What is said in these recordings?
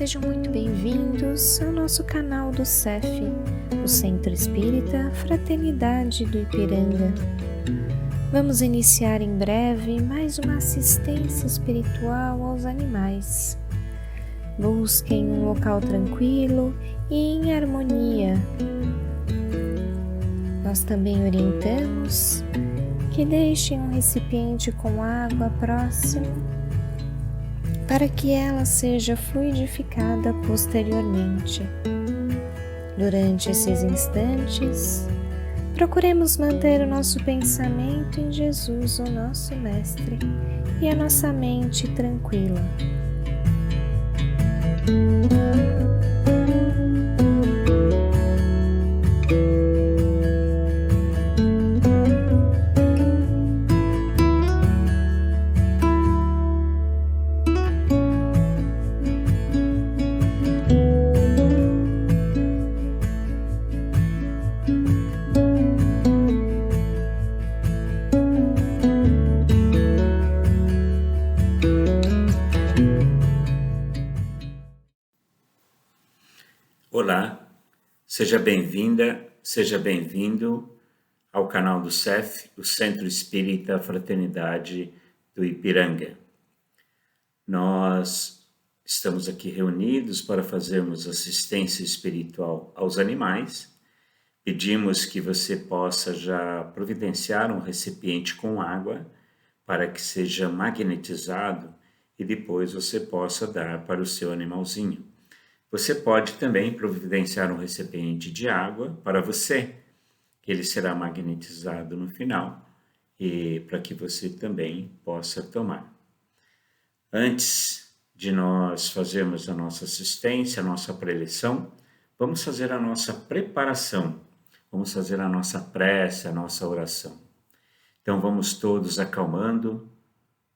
Sejam muito bem-vindos ao nosso canal do CEF, o Centro Espírita Fraternidade do Ipiranga. Vamos iniciar em breve mais uma assistência espiritual aos animais. Busquem um local tranquilo e em harmonia. Nós também orientamos que deixem um recipiente com água próximo para que ela seja fluidificada posteriormente. Durante esses instantes, procuremos manter o nosso pensamento em Jesus, o nosso Mestre, e a nossa mente tranquila. Olá, seja bem-vinda, seja bem-vindo ao canal do CEF, o Centro Espírita Fraternidade do Ipiranga. Nós estamos aqui reunidos para fazermos assistência espiritual aos animais. Pedimos que você possa já providenciar um recipiente com água para que seja magnetizado e depois você possa dar para o seu animalzinho. Você pode também providenciar um recipiente de água para você, que ele será magnetizado no final e para que você também possa tomar. Antes de nós fazermos a nossa assistência, a nossa preleção, vamos fazer a nossa preparação, vamos fazer a nossa prece, a nossa oração. Então vamos todos acalmando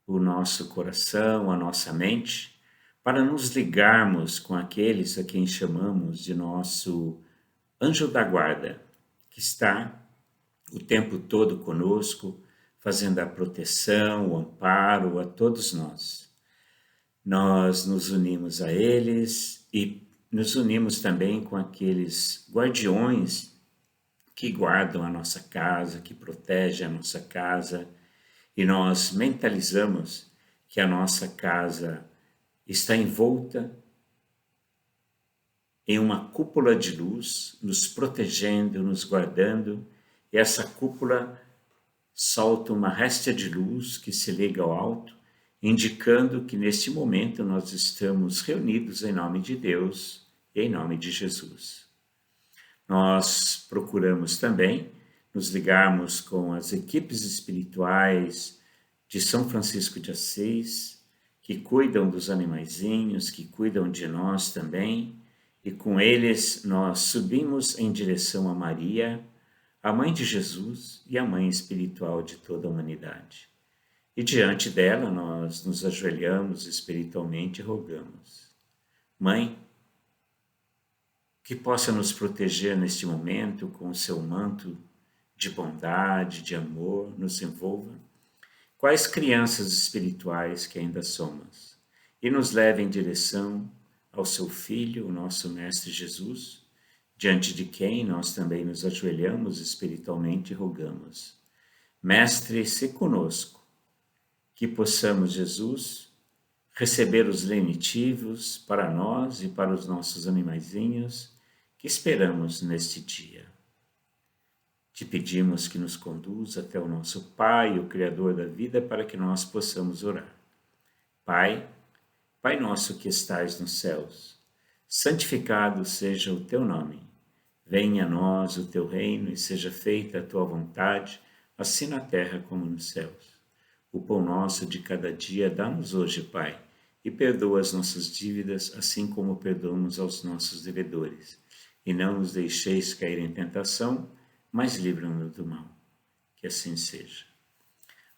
o nosso coração, a nossa mente, para nos ligarmos com aqueles a quem chamamos de nosso anjo da guarda, que está o tempo todo conosco, fazendo a proteção, o amparo a todos nós. Nós nos unimos a eles e nos unimos também com aqueles guardiões que guardam a nossa casa, que protegem a nossa casa, e nós mentalizamos que a nossa casa está envolta em uma cúpula de luz, nos protegendo, nos guardando, e essa cúpula solta uma réstia de luz que se liga ao alto, indicando que neste momento nós estamos reunidos em nome de Deus e em nome de Jesus. Nós procuramos também nos ligarmos com as equipes espirituais de São Francisco de Assis, que cuidam dos animaizinhos, que cuidam de nós também, e com eles nós subimos em direção a Maria, a Mãe de Jesus e a Mãe espiritual de toda a humanidade. E diante dela nós nos ajoelhamos espiritualmente e rogamos: Mãe, que possa nos proteger neste momento com o seu manto de bondade, de amor, nos envolva. Quais crianças espirituais que ainda somos, e nos leve em direção ao seu Filho, o nosso Mestre Jesus, diante de quem nós também nos ajoelhamos espiritualmente e rogamos: Mestre, se conosco, que possamos, Jesus, receber os lenitivos para nós e para os nossos animaizinhos que esperamos neste dia. Te pedimos que nos conduza até o nosso Pai, o Criador da vida, para que nós possamos orar. Pai, Pai nosso que estais nos céus, santificado seja o teu nome. Venha a nós o teu reino e seja feita a tua vontade, assim na terra como nos céus. O pão nosso de cada dia dá-nos hoje, Pai, e perdoa as nossas dívidas, assim como perdoamos aos nossos devedores. E não nos deixeis cair em tentação, mas livra-nos do mal. Que assim seja.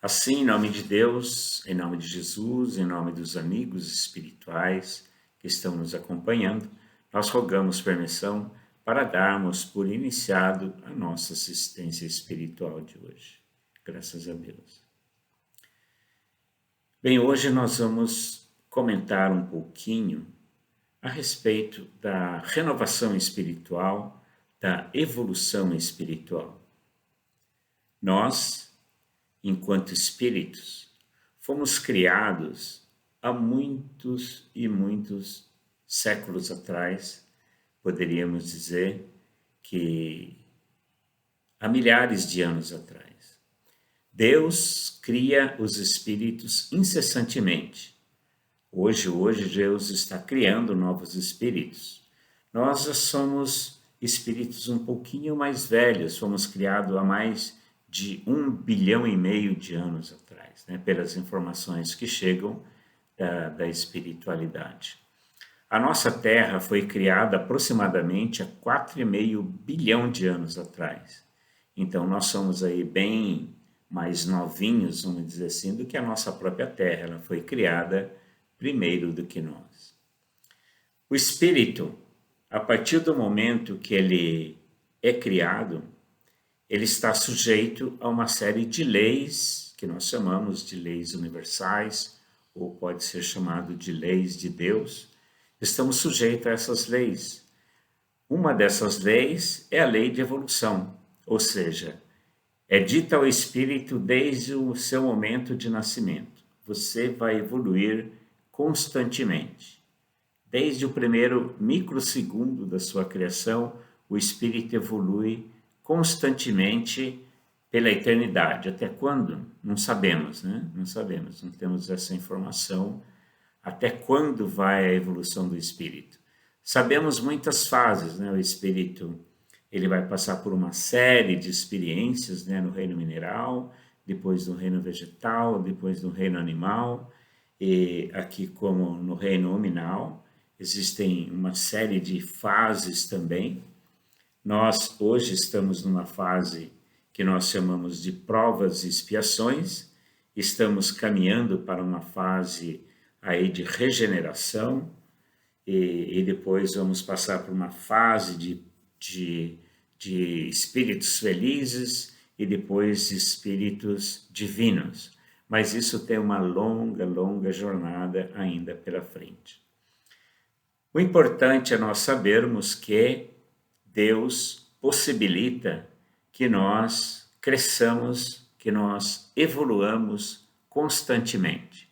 Assim, em nome de Deus, em nome de Jesus, em nome dos amigos espirituais que estão nos acompanhando, nós rogamos permissão para darmos por iniciado a nossa assistência espiritual de hoje. Graças a Deus. Bem, hoje nós vamos comentar um pouquinho a respeito da renovação espiritual, da evolução espiritual. Nós, enquanto espíritos, fomos criados há muitos e muitos séculos atrás, poderíamos dizer que há milhares de anos atrás. Deus cria os espíritos incessantemente. Hoje Deus está criando novos espíritos. Nós já somos espíritos um pouquinho mais velhos, fomos criados há mais de 1,5 bilhão de anos atrás, né, pelas informações que chegam da espiritualidade. A nossa Terra foi criada aproximadamente há 4,5 bilhão de anos atrás. Então nós somos aí bem mais novinhos, vamos dizer assim, do que a nossa própria Terra. Ela foi criada primeiro do que nós. O espírito, a partir do momento que ele é criado, ele está sujeito a uma série de leis, que nós chamamos de leis universais, ou pode ser chamado de leis de Deus. Estamos sujeitos a essas leis. Uma dessas leis é a lei de evolução, ou seja, é dita ao espírito desde o seu momento de nascimento. Você vai evoluir constantemente. Desde o primeiro microsegundo da sua criação, o espírito evolui constantemente pela eternidade. Até quando? Não sabemos, né? Não sabemos, não temos essa informação. Até quando vai a evolução do espírito? Sabemos muitas fases, né? O espírito, ele vai passar por uma série de experiências, né? No reino mineral, depois no reino vegetal, depois no reino animal, e aqui como no reino hominal, existem uma série de fases também. Nós hoje estamos numa fase que nós chamamos de provas e expiações, estamos caminhando para uma fase aí de regeneração, e depois vamos passar por uma fase de espíritos felizes e depois espíritos divinos. Mas isso tem uma longa jornada ainda pela frente. O importante é nós sabermos que Deus possibilita que nós cresçamos, que nós evoluamos constantemente.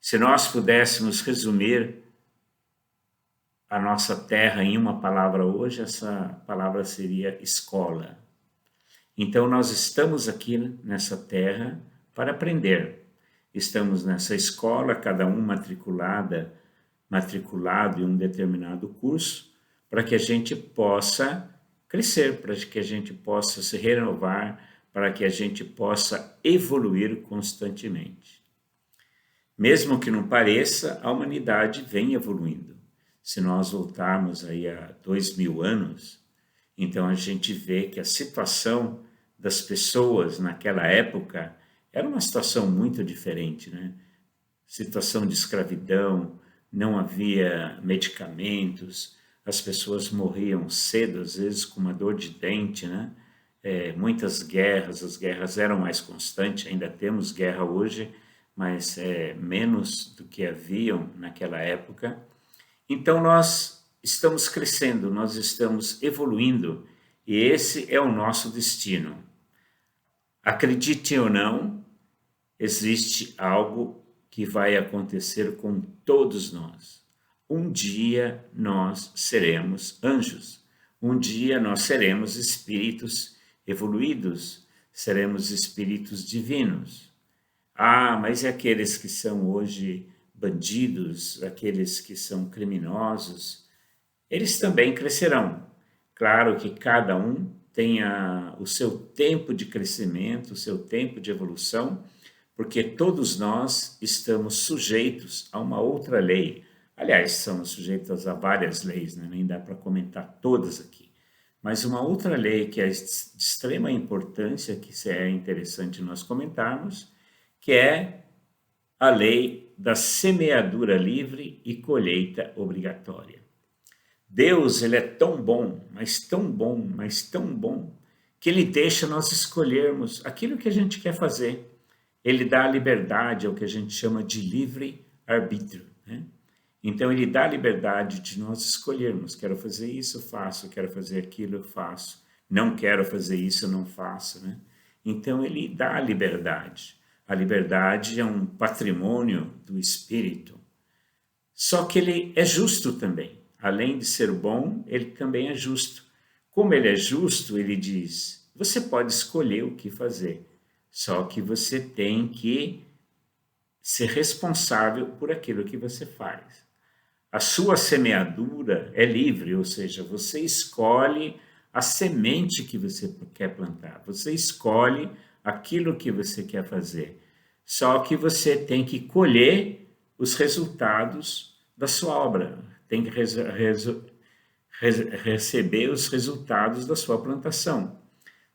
Se nós pudéssemos resumir a nossa Terra em uma palavra hoje, essa palavra seria escola. Então nós estamos aqui nessa Terra para aprender. Estamos nessa escola, cada um matriculado em um determinado curso, para que a gente possa crescer, para que a gente possa se renovar, para que a gente possa evoluir constantemente. Mesmo que não pareça, a humanidade vem evoluindo. Se nós voltarmos aí a 2000 anos, então a gente vê que a situação das pessoas naquela época era uma situação muito diferente, né? Situação de escravidão, não havia medicamentos, as pessoas morriam cedo, às vezes com uma dor de dente, né? Muitas guerras, as guerras eram mais constantes, ainda temos guerra hoje, mas menos do que haviam naquela época. Então nós estamos crescendo, nós estamos evoluindo, e esse é o nosso destino. Acredite ou não, existe algo que vai acontecer com todos nós. Um dia nós seremos anjos, um dia nós seremos espíritos evoluídos, seremos espíritos divinos. Ah, mas e aqueles que são hoje bandidos, aqueles que são criminosos, eles também crescerão. Claro que cada um tem o seu tempo de crescimento, o seu tempo de evolução, porque todos nós estamos sujeitos a uma outra lei. Aliás, somos sujeitos a várias leis, né? Nem dá para comentar todas aqui. Mas uma outra lei que é de extrema importância, que é interessante nós comentarmos, que é a lei da semeadura livre e colheita obrigatória. Deus, ele é tão bom, mas tão bom, mas tão bom, que ele deixa nós escolhermos aquilo que a gente quer fazer. Ele dá a liberdade, é o que a gente chama de livre-arbítrio, né? Então ele dá a liberdade de nós escolhermos, quero fazer isso, faço, quero fazer aquilo, faço, não quero fazer isso, não faço, né? Então ele dá a liberdade. A liberdade é um patrimônio do Espírito. Só que ele é justo também. Além de ser bom, ele também é justo. Como ele é justo, ele diz: você pode escolher o que fazer, só que você tem que ser responsável por aquilo que você faz. A sua semeadura é livre, ou seja, você escolhe a semente que você quer plantar, você escolhe aquilo que você quer fazer. Só que você tem que colher os resultados da sua obra, tem que receber os resultados da sua plantação.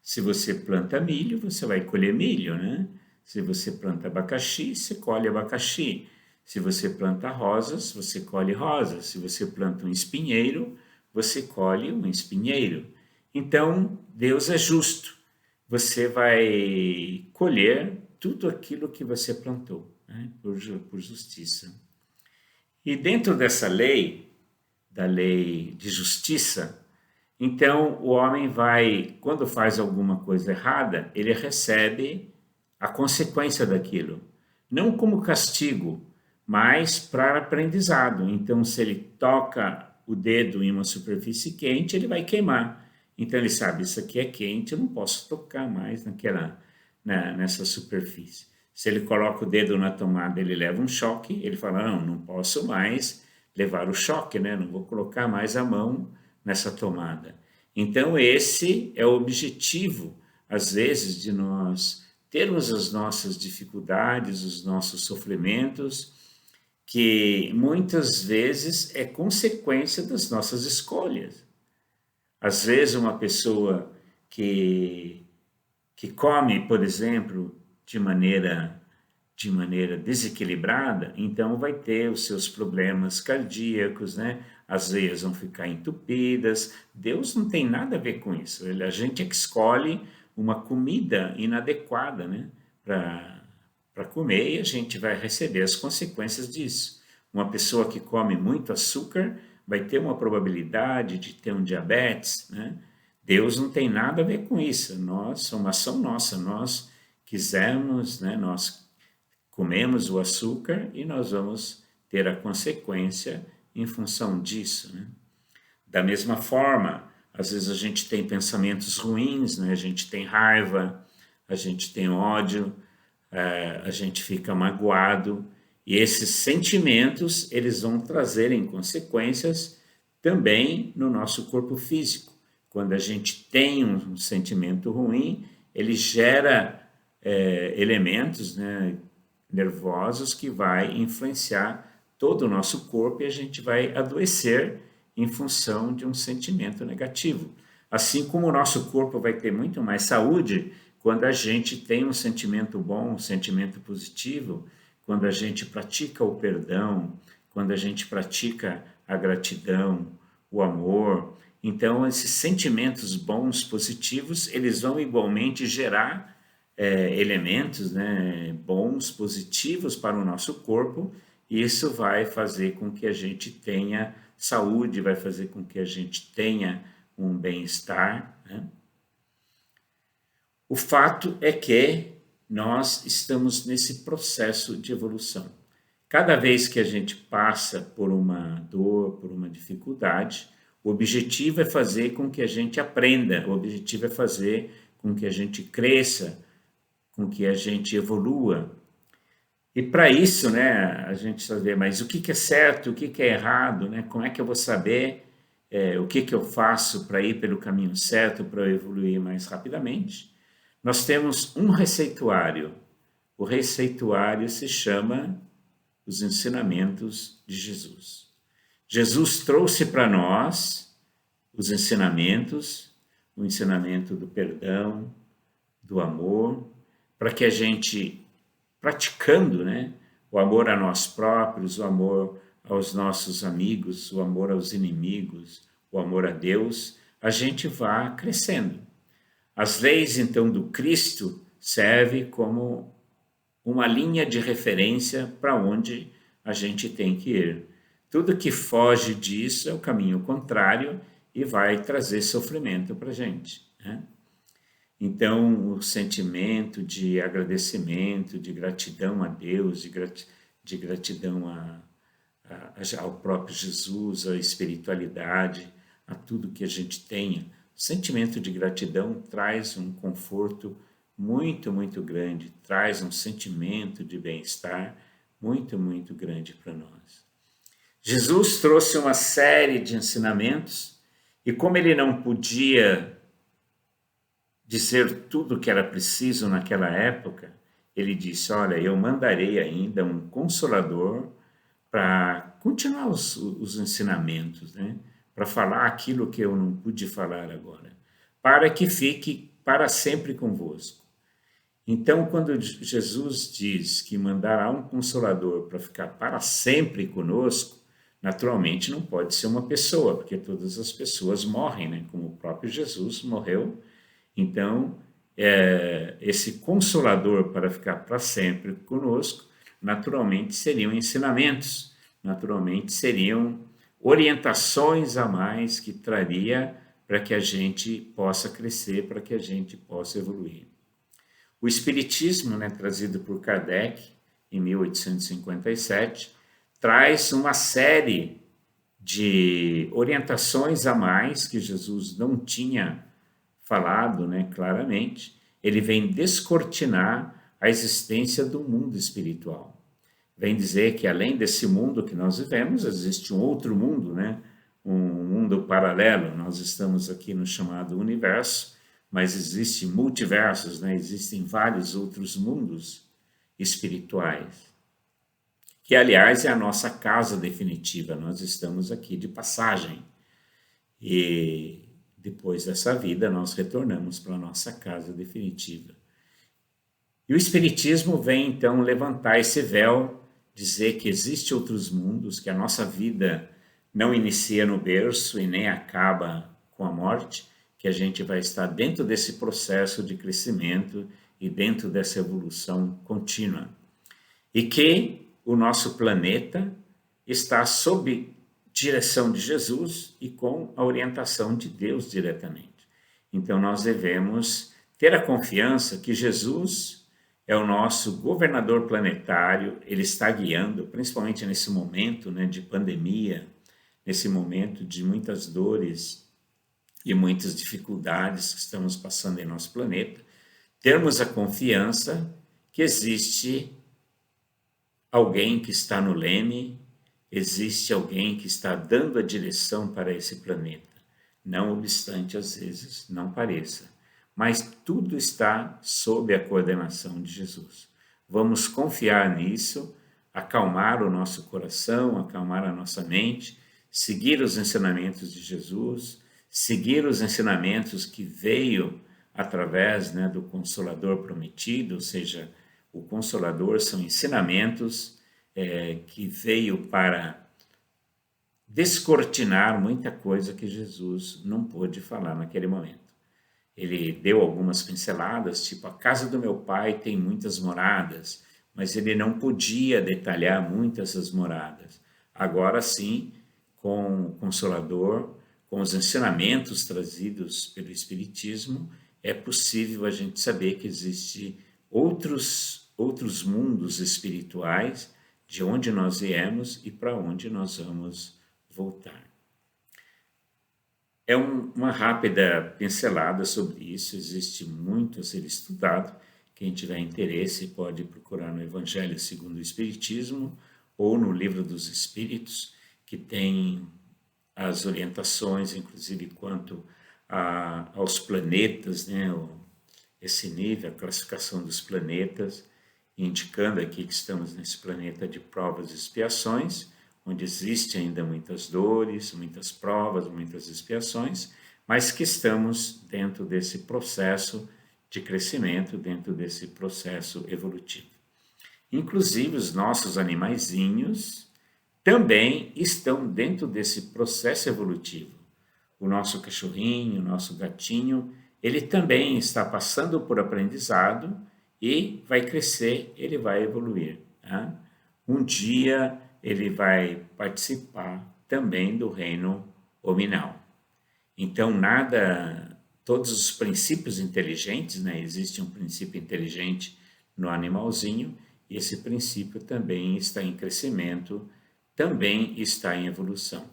Se você planta milho, você vai colher milho, né? Se você planta abacaxi, você colhe abacaxi. Se você planta rosas, você colhe rosas. Se você planta um espinheiro, você colhe um espinheiro. Então, Deus é justo. Você vai colher tudo aquilo que você plantou, né? por justiça. E dentro dessa lei, da lei de justiça, então o homem vai, quando faz alguma coisa errada, ele recebe a consequência daquilo. Não como castigo, mas para aprendizado. Então, se ele toca o dedo em uma superfície quente, ele vai queimar. Então, ele sabe, isso aqui é quente, eu não posso tocar mais nessa superfície. Se ele coloca o dedo na tomada, ele leva um choque, ele fala, não posso mais levar o choque, né? Não vou colocar mais a mão nessa tomada. Então, esse é o objetivo, às vezes, de nós termos as nossas dificuldades, os nossos sofrimentos, que muitas vezes é consequência das nossas escolhas. Às vezes uma pessoa que come, por exemplo, de maneira desequilibrada, então vai ter os seus problemas cardíacos, né? As veias vão ficar entupidas. Deus não tem nada a ver com isso. A gente é que escolhe uma comida inadequada, né? Para comer, e a gente vai receber as consequências disso. Uma pessoa que come muito açúcar vai ter uma probabilidade de ter um diabetes, né? Deus não tem nada a ver com isso. Nós, é uma ação nossa, nós quisermos, né? Nós comemos o açúcar e nós vamos ter a consequência em função disso, né? Da mesma forma, às vezes a gente tem pensamentos ruins, né? A gente tem raiva, a gente tem ódio, a gente fica magoado, e esses sentimentos, eles vão trazerem consequências também no nosso corpo físico. Quando a gente tem um sentimento ruim, ele gera elementos, né, nervosos que vai influenciar todo o nosso corpo, e a gente vai adoecer em função de um sentimento negativo. Assim como o nosso corpo vai ter muito mais saúde quando a gente tem um sentimento bom, um sentimento positivo, quando a gente pratica o perdão, quando a gente pratica a gratidão, o amor. Então, esses sentimentos bons, positivos, eles vão igualmente gerar elementos, né, bons, positivos para o nosso corpo, e isso vai fazer com que a gente tenha saúde, vai fazer com que a gente tenha um bem-estar, né? O fato é que nós estamos nesse processo de evolução. Cada vez que a gente passa por uma dor, por uma dificuldade, o objetivo é fazer com que a gente aprenda, o objetivo é fazer com que a gente cresça, com que a gente evolua. E para isso, né, a gente saber, mas o que é certo, o que é errado, né? Como é que eu vou saber o que eu faço para ir pelo caminho certo, para eu evoluir mais rapidamente? Nós temos um receituário. O receituário se chama Os Ensinamentos de Jesus. Jesus trouxe para nós os ensinamentos, o ensinamento do perdão, do amor, para que a gente, praticando, né, o amor a nós próprios, o amor aos nossos amigos, o amor aos inimigos, o amor a Deus, a gente vá crescendo. As leis, então, do Cristo servem como uma linha de referência para onde a gente tem que ir. Tudo que foge disso é o caminho contrário e vai trazer sofrimento para a gente, né? Então, o sentimento de agradecimento, de gratidão a Deus, de gratidão ao próprio Jesus, à espiritualidade, a tudo que a gente tenha. O sentimento de gratidão traz um conforto muito, muito grande, traz um sentimento de bem-estar muito, muito grande para nós. Jesus trouxe uma série de ensinamentos e como ele não podia dizer tudo o que era preciso naquela época, ele disse, olha, eu mandarei ainda um consolador para continuar os ensinamentos, né? Para falar aquilo que eu não pude falar agora, para que fique para sempre convosco. Então, quando Jesus diz que mandará um consolador para ficar para sempre conosco, naturalmente não pode ser uma pessoa, porque todas as pessoas morrem, né? Como o próprio Jesus morreu. Então, esse consolador para ficar para sempre conosco, naturalmente seriam ensinamentos, naturalmente seriam orientações a mais que traria para que a gente possa crescer, para que a gente possa evoluir. O Espiritismo, né, trazido por Kardec em 1857, traz uma série de orientações a mais que Jesus não tinha falado, né, claramente. Ele vem descortinar a existência do mundo espiritual. Vem dizer que além desse mundo que nós vivemos, existe um outro mundo, né? Um mundo paralelo. Nós estamos aqui no chamado universo, mas existem multiversos, né? Existem vários outros mundos espirituais, que aliás é a nossa casa definitiva. Nós estamos aqui de passagem e depois dessa vida nós retornamos para a nossa casa definitiva. E o Espiritismo vem então levantar esse véu, dizer que existem outros mundos, que a nossa vida não inicia no berço e nem acaba com a morte, que a gente vai estar dentro desse processo de crescimento e dentro dessa evolução contínua. E que o nosso planeta está sob direção de Jesus e com a orientação de Deus diretamente. Então nós devemos ter a confiança que Jesus é o nosso governador planetário, ele está guiando, principalmente nesse momento, né, de pandemia, nesse momento de muitas dores e muitas dificuldades que estamos passando em nosso planeta, termos a confiança que existe alguém que está no leme, existe alguém que está dando a direção para esse planeta, não obstante às vezes não pareça. Mas tudo está sob a coordenação de Jesus. Vamos confiar nisso, acalmar o nosso coração, acalmar a nossa mente, seguir os ensinamentos de Jesus, seguir os ensinamentos que veio através, né, do Consolador prometido, ou seja, o Consolador são ensinamentos que veio para descortinar muita coisa que Jesus não pôde falar naquele momento. Ele deu algumas pinceladas, tipo, a casa do meu pai tem muitas moradas, mas ele não podia detalhar muitas essas moradas. Agora sim, com o Consolador, com os ensinamentos trazidos pelo Espiritismo, é possível a gente saber que existem outros mundos espirituais, de onde nós viemos e para onde nós vamos voltar. É uma rápida pincelada sobre isso, existe muito a ser estudado. Quem tiver interesse pode procurar no Evangelho segundo o Espiritismo ou no Livro dos Espíritos, que tem as orientações, inclusive quanto aos planetas, né? Esse nível, a classificação dos planetas, indicando aqui que estamos nesse planeta de provas e expiações, onde existem ainda muitas dores, muitas provas, muitas expiações, mas que estamos dentro desse processo de crescimento, dentro desse processo evolutivo. Inclusive, os nossos animaizinhos também estão dentro desse processo evolutivo. O nosso cachorrinho, o nosso gatinho, ele também está passando por aprendizado e vai crescer, ele vai evoluir, tá? Um dia ele vai participar também do reino hominal. Então, todos os princípios inteligentes, né? Existe um princípio inteligente no animalzinho, e esse princípio também está em crescimento, também está em evolução.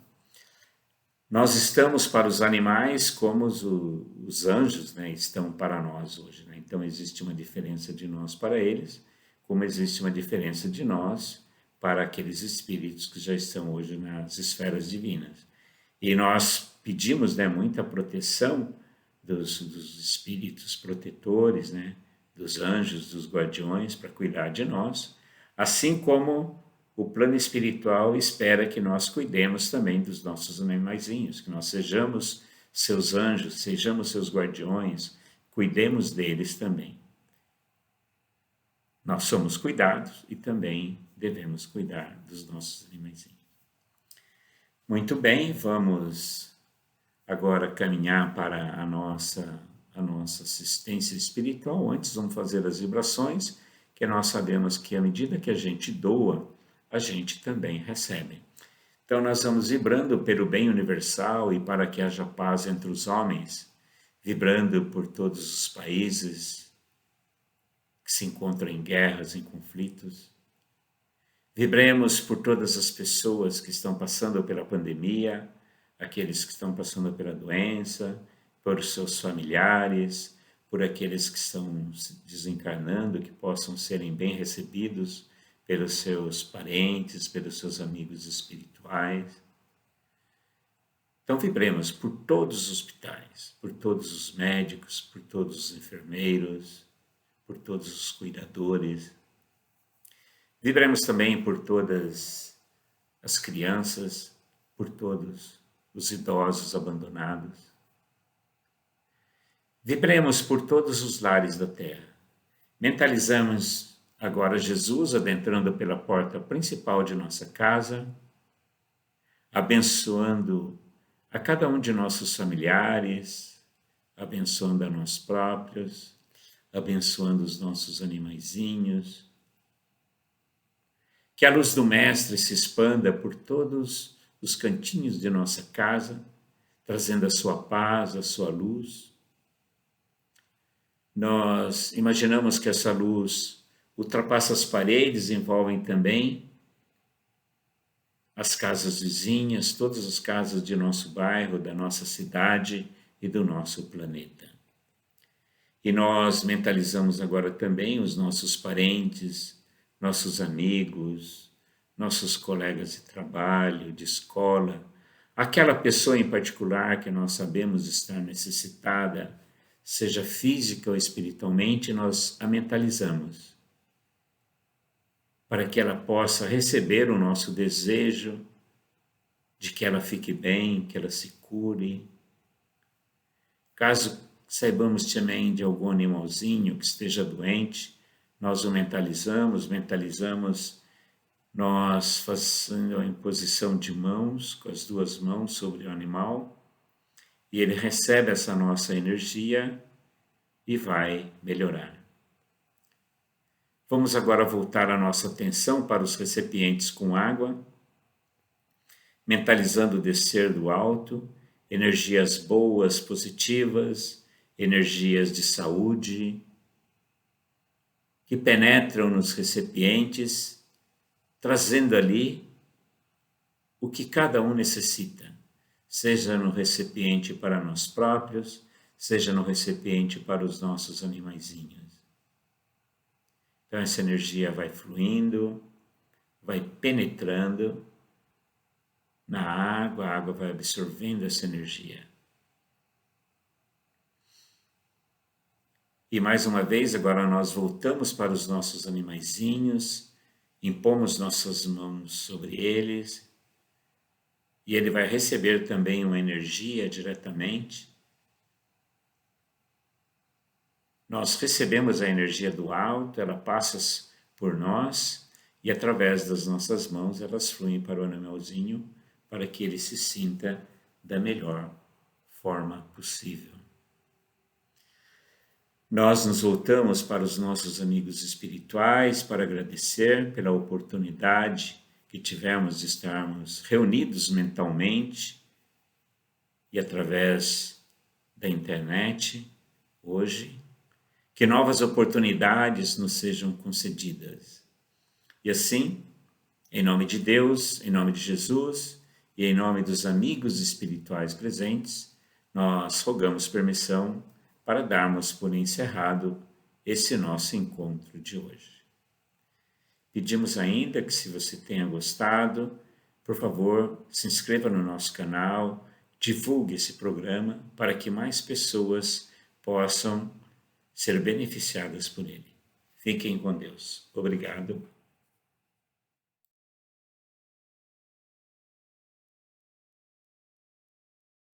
Nós estamos para os animais como os anjos, né, estão para nós hoje, né? Então existe uma diferença de nós para eles, como existe uma diferença de nós para aqueles espíritos que já estão hoje nas esferas divinas. E nós pedimos, né, muita proteção dos espíritos protetores, né, dos anjos, dos guardiões, para cuidar de nós, assim como o plano espiritual espera que nós cuidemos também dos nossos animaizinhos, que nós sejamos seus anjos, sejamos seus guardiões, cuidemos deles também. Nós somos cuidados e também devemos cuidar dos nossos animaizinhos. Muito bem, vamos agora caminhar para a nossa assistência espiritual. Antes, vamos fazer as vibrações, que nós sabemos que à medida que a gente doa, a gente também recebe. Então, nós vamos vibrando pelo bem universal e para que haja paz entre os homens, vibrando por todos os países que se encontram em guerras, em conflitos. Vibremos por todas as pessoas que estão passando pela pandemia, aqueles que estão passando pela doença, por seus familiares, por aqueles que estão desencarnando, que possam serem bem recebidos pelos seus parentes, pelos seus amigos espirituais. Então vibremos por todos os hospitais, por todos os médicos, por todos os enfermeiros, por todos os cuidadores. Vibremos também por todas as crianças, por todos os idosos abandonados. Vibremos por todos os lares da terra. Mentalizamos agora Jesus adentrando pela porta principal de nossa casa, abençoando a cada um de nossos familiares, abençoando a nós próprios, abençoando os nossos animaizinhos. Que a luz do Mestre se expanda por todos os cantinhos de nossa casa, trazendo a sua paz, a sua luz. Nós imaginamos que essa luz ultrapassa as paredes, envolve também as casas vizinhas, todas as casas de nosso bairro, da nossa cidade e do nosso planeta. E nós mentalizamos agora também os nossos parentes, nossos amigos, nossos colegas de trabalho, de escola, aquela pessoa em particular que nós sabemos estar necessitada, seja física ou espiritualmente, nós a mentalizamos, para que ela possa receber o nosso desejo de que ela fique bem, que ela se cure. Caso saibamos também de algum animalzinho que esteja doente, nós o mentalizamos, nós fazendo a imposição de mãos, com as duas mãos sobre o animal, e ele recebe essa nossa energia e vai melhorar. Vamos agora voltar a nossa atenção para os recipientes com água, mentalizando o descer do alto, energias boas, positivas, energias de saúde, que penetram nos recipientes, trazendo ali o que cada um necessita, seja no recipiente para nós próprios, seja no recipiente para os nossos animaizinhos. Então essa energia vai fluindo, vai penetrando na água, a água vai absorvendo essa energia. E mais uma vez, agora nós voltamos para os nossos animaizinhos, impomos nossas mãos sobre eles, e ele vai receber também uma energia diretamente. Nós recebemos a energia do alto, ela passa por nós, e através das nossas mãos elas fluem para o animalzinho, para que ele se sinta da melhor forma possível. Nós nos voltamos para os nossos amigos espirituais para agradecer pela oportunidade que que tivemos de estarmos reunidos mentalmente e através da internet hoje, que novas oportunidades nos sejam concedidas. E assim, em nome de Deus, em nome de Jesus e em nome dos amigos espirituais presentes, nós rogamos permissão para darmos por encerrado esse nosso encontro de hoje. Pedimos ainda que, se você tenha gostado, por favor, se inscreva no nosso canal, divulgue esse programa para que mais pessoas possam ser beneficiadas por ele. Fiquem com Deus. Obrigado.